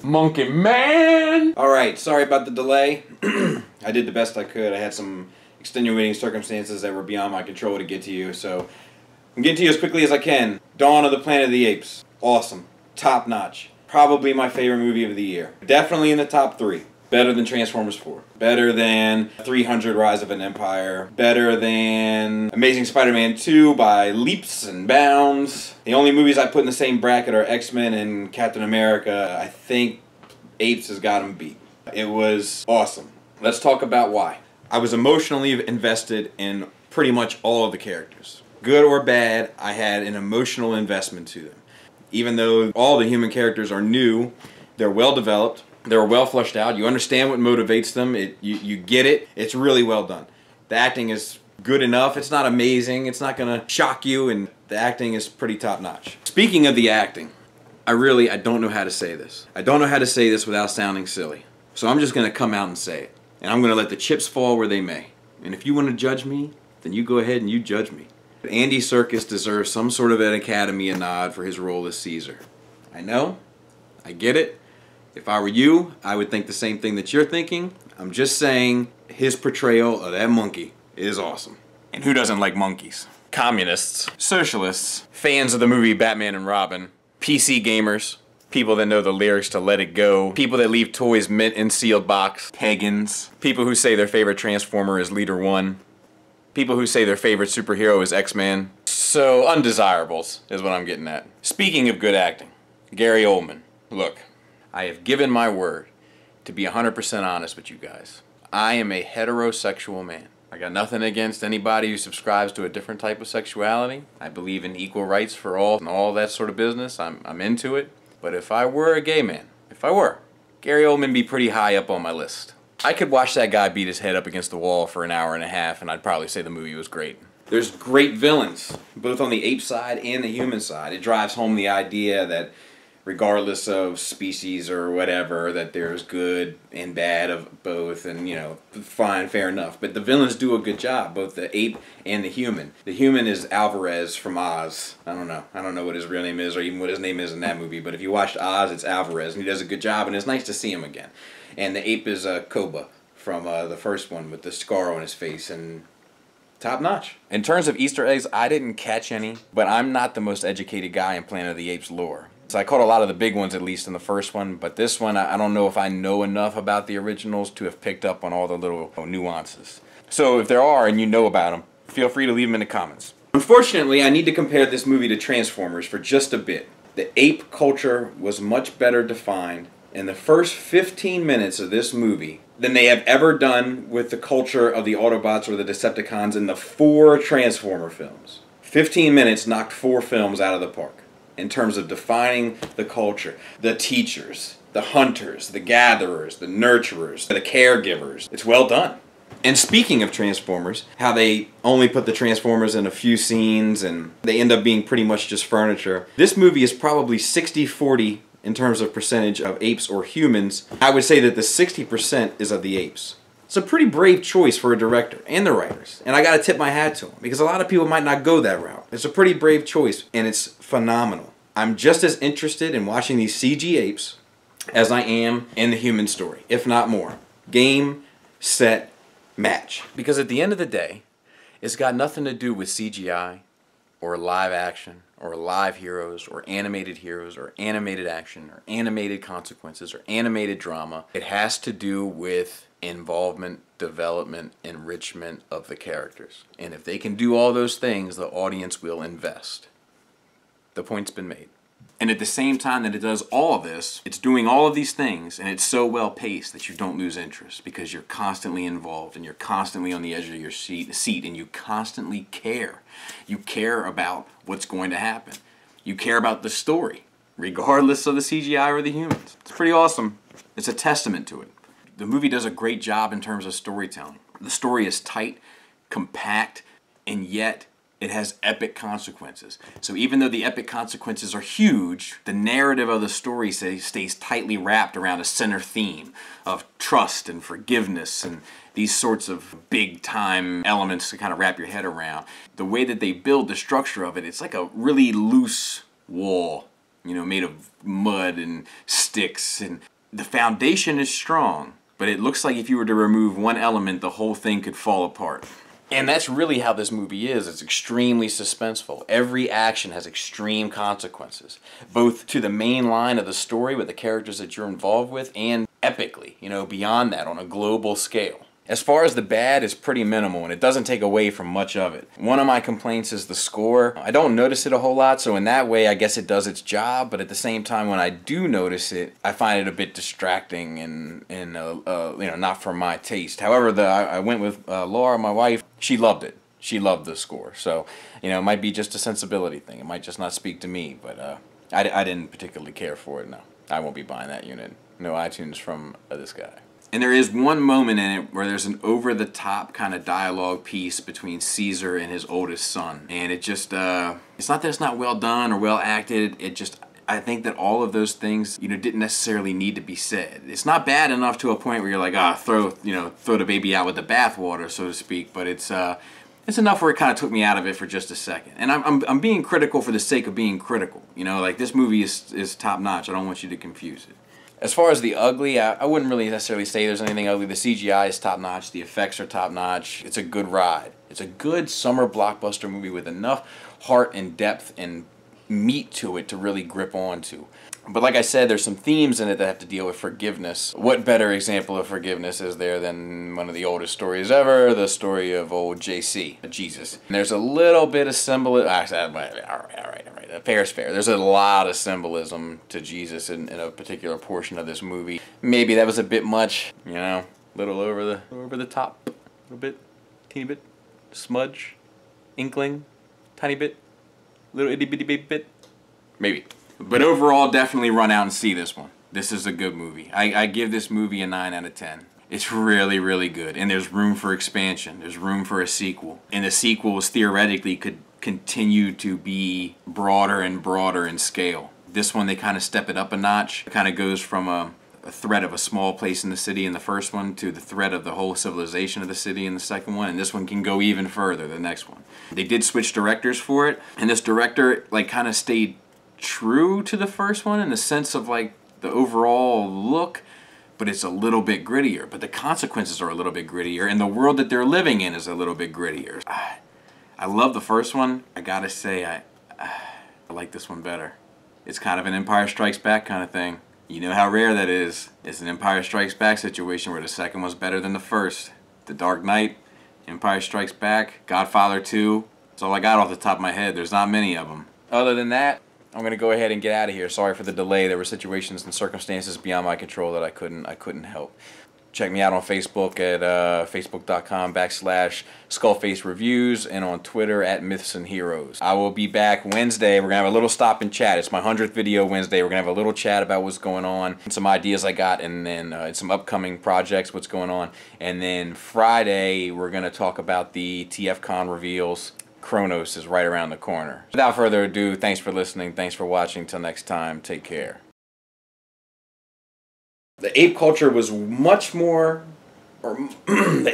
Monkey Man! Alright, sorry about the delay. I did the best I could. I had some extenuating circumstances that were beyond my control to get to you, so I'm getting to you as quickly as I can. Dawn of the Planet of the Apes. Awesome. Top notch. Probably my favorite movie of the year. Definitely in the top 3. Better than Transformers 4. Better than 300 Rise of an Empire. Better than Amazing Spider-Man 2 by leaps and bounds. The only movies I put in the same bracket are X-Men and Captain America. I think Apes has got them beat. It was awesome. Let's talk about why. I was emotionally invested in pretty much all of the characters. Good or bad, I had an emotional investment to them. Even though all the human characters are new, they're well developed. They're well fleshed out. You understand what motivates them. You get it. It's really well done. The acting is good enough. It's not amazing. It's not going to shock you, and the acting is pretty top notch. Speaking of the acting, I don't know how to say this. I don't know how to say this without sounding silly. So I'm just going to come out and say it. And I'm going to let the chips fall where they may. And if you want to judge me, then you go ahead and you judge me. Andy Serkis deserves some sort of an Academy nod for his role as Caesar. I know. I get it. If I were you, I would think the same thing that you're thinking. I'm just saying his portrayal of that monkey is awesome. And who doesn't like monkeys? Communists, socialists, fans of the movie Batman and Robin, PC gamers, people that know the lyrics to Let It Go, people that leave toys mint in sealed box, pagans, people who say their favorite Transformer is Leader 1, people who say their favorite superhero is X-Man. So, undesirables is what I'm getting at. Speaking of good acting, Gary Oldman, look. I have given my word to be 100% honest with you guys. I am a heterosexual man. I got nothing against anybody who subscribes to a different type of sexuality. I believe in equal rights for all and all that sort of business. I'm into it. But if I were a gay man, Gary Oldman would be pretty high up on my list. I could watch that guy beat his head up against the wall for an hour and a half and I'd probably say the movie was great. There's great villains, both on the ape side and the human side. It drives home the idea that regardless of species or whatever, that there's good and bad of both, and, you know, fine, fair enough. But the villains do a good job, both the ape and the human. The human is Alvarez from Oz. I don't know what his real name is or even what his name is in that movie, but if you watched Oz, it's Alvarez, and he does a good job, and it's nice to see him again. And the ape is Koba from the first one with the scar on his face, and top notch. In terms of Easter eggs, I didn't catch any, but I'm not the most educated guy in Planet of the Apes lore. So I caught a lot of the big ones, at least in the first one, but this one, I don't know if I know enough about the originals to have picked up on all the little nuances. So if there are, and you know about them, feel free to leave them in the comments. Unfortunately, I need to compare this movie to Transformers for just a bit. The ape culture was much better defined in the first 15 minutes of this movie than they have ever done with the culture of the Autobots or the Decepticons in the 4 Transformer films. 15 minutes knocked 4 films out of the park in terms of defining the culture. The teachers, the hunters, the gatherers, the nurturers, the caregivers. It's well done. And speaking of Transformers, how they only put the Transformers in a few scenes and they end up being pretty much just furniture. This movie is probably 60-40 in terms of percentage of apes or humans. I would say that the 60% is of the apes. It's a pretty brave choice for a director and the writers. And I gotta tip my hat to them because a lot of people might not go that route. It's a pretty brave choice and it's phenomenal. I'm just as interested in watching these CG apes as I am in the human story, if not more. Game, set, match. Because at the end of the day, it's got nothing to do with CGI or live action or live heroes or animated action or animated consequences or animated drama. It has to do with involvement, development, enrichment of the characters. And if they can do all those things, the audience will invest. The point's been made. And at the same time that it does all of this, it's doing all of these things, and it's so well paced that you don't lose interest because you're constantly involved and you're constantly on the edge of your seat and you constantly care. You care about what's going to happen. You care about the story, regardless of the CGI or the humans. It's pretty awesome. It's a testament to it. The movie does a great job in terms of storytelling. The story is tight, compact, and yet it has epic consequences. So even though the epic consequences are huge, the narrative of the story stays tightly wrapped around a center theme of trust and forgiveness and these sorts of big time elements to kind of wrap your head around. The way that they build the structure of it, it's like a really loose wall, you know, made of mud and sticks, and the foundation is strong, but it looks like if you were to remove one element, the whole thing could fall apart. And that's really how this movie is. It's extremely suspenseful. Every action has extreme consequences, both to the main line of the story with the characters that you're involved with, and epically, you know, beyond that on a global scale. As far as the bad, is pretty minimal, and it doesn't take away from much of it. One of my complaints is the score. I don't notice it a whole lot, so in that way, I guess it does its job, but at the same time, when I do notice it, I find it a bit distracting and you know, not for my taste. However, I went with Laura, my wife. She loved it. She loved the score, so, you know, it might be just a sensibility thing. It might just not speak to me, but I didn't particularly care for it, no. I won't be buying that unit. No iTunes from this guy. And there is one moment in it where there's an over-the-top kind of dialogue piece between Caesar and his oldest son. And it just, it's not that it's not well done or well acted, it just, I think that all of those things, you know, didn't necessarily need to be said. It's not bad enough to a point where you're like, throw the baby out with the bathwater, so to speak, but it's enough where it kind of took me out of it for just a second. And I'm being critical for the sake of being critical. You know, like, this movie is top-notch. I don't want you to confuse it. As far as the ugly, I wouldn't really necessarily say there's anything ugly. The CGI is top-notch. The effects are top-notch. It's a good ride. It's a good summer blockbuster movie with enough heart and depth and meat to it to really grip onto. But like I said, there's some themes in it that have to deal with forgiveness. What better example of forgiveness is there than one of the oldest stories ever, the story of old JC, Jesus. And there's a little bit of symbolism. All right. Fair's fair. There's a lot of symbolism to Jesus in a particular portion of this movie. Maybe that was a bit much, you know, a little over the top, a little bit, teeny bit, smudge, inkling, tiny bit, little itty bitty bit, maybe. But overall, definitely run out and see this one. This is a good movie. I give this movie a 9 out of 10. It's really, really good. And there's room for expansion. There's room for a sequel. And the sequels theoretically could continue to be broader and broader in scale. This one, they kind of step it up a notch. It kind of goes from a threat of a small place in the city in the first one to the threat of the whole civilization of the city in the second one. And this one can go even further, the next one. They did switch directors for it. And this director, like, kind of stayed true to the first one in the sense of, like, the overall look, but it's a little bit grittier. But the consequences are a little bit grittier, and the world that they're living in is a little bit grittier. I love the first one. I gotta say, I like this one better. It's kind of an Empire Strikes Back kind of thing. You know how rare that is. It's an Empire Strikes Back situation where the second one's better than the first. The Dark Knight, Empire Strikes Back, Godfather 2. That's all I got off the top of my head. There's not many of them. Other than that, I'm going to go ahead and get out of here. Sorry for the delay. There were situations and circumstances beyond my control that I couldn't help. Check me out on Facebook at facebook.com/Skullface Reviews and on Twitter at Myths and Heroes. I will be back Wednesday. We're going to have a little stop and chat. It's my 100th video Wednesday. We're going to have a little chat about what's going on, some ideas I got, and then some upcoming projects, what's going on. And then Friday, we're going to talk about the TFCon reveals. Kronos is right around the corner. Without further ado, thanks for listening. Thanks for watching. Till next time, take care. The ape culture was much more, or the